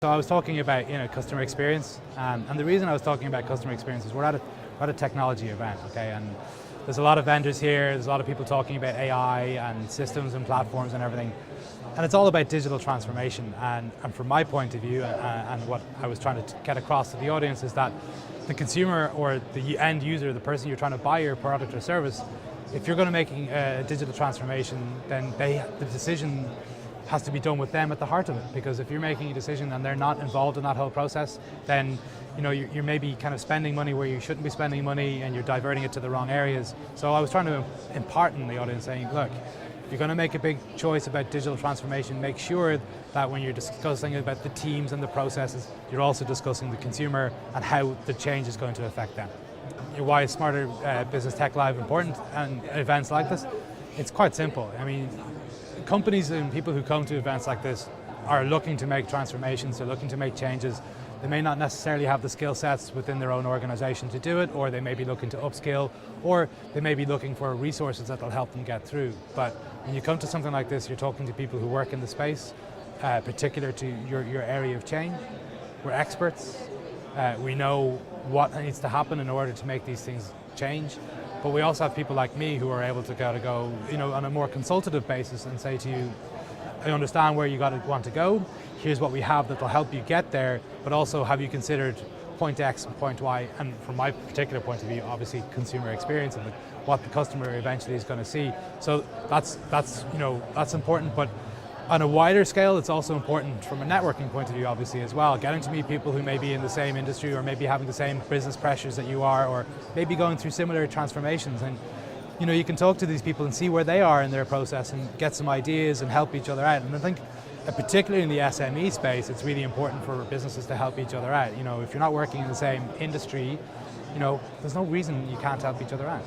So I was talking about customer experience, and the reason I was talking about customer experience is we're at a technology event, okay, and there's a lot of vendors here, there's a lot of people talking about AI and systems and platforms and everything, and it's all about digital transformation. And from my point of view, and what I was trying to get across to the audience is that the consumer or the end user, the person you're trying to buy your product or service, if you're going to make a digital transformation, then the decision has to be done with them at the heart of it, because if you're making a decision and they're not involved in that whole process, then you're maybe kind of spending money where you shouldn't be spending money, and you're diverting it to the wrong areas. So I was trying to impart in the audience saying, look, if you're going to make a big choice about digital transformation, make sure that when you're discussing about the teams and the processes, you're also discussing the consumer and how the change is going to affect them. Why is Smarter Business Tech Live important and events like this? It's quite simple. I mean, companies and people who come to events like this are looking to make transformations, they're looking to make changes. They may not necessarily have the skill sets within their own organization to do it, or they may be looking to upskill, or they may be looking for resources that will help them get through. But when you come to something like this, you're talking to people who work in the space, particular to your area of change. We're experts. We know what needs to happen in order to make these things change. But we also have people like me who are able to go on a more consultative basis and say to you, I understand where you want to go, here's what we have that will help you get there, but also have you considered point X and point Y, and from my particular point of view, obviously consumer experience and what the customer eventually is going to see. So that's important, but on a wider scale, it's also important from a networking point of view, obviously, as well. Getting to meet people who may be in the same industry, or maybe having the same business pressures that you are, or maybe going through similar transformations. And you can talk to these people and see where they are in their process and get some ideas and help each other out. And I think, particularly in the SME space, it's really important for businesses to help each other out. If you're not working in the same industry, there's no reason you can't help each other out.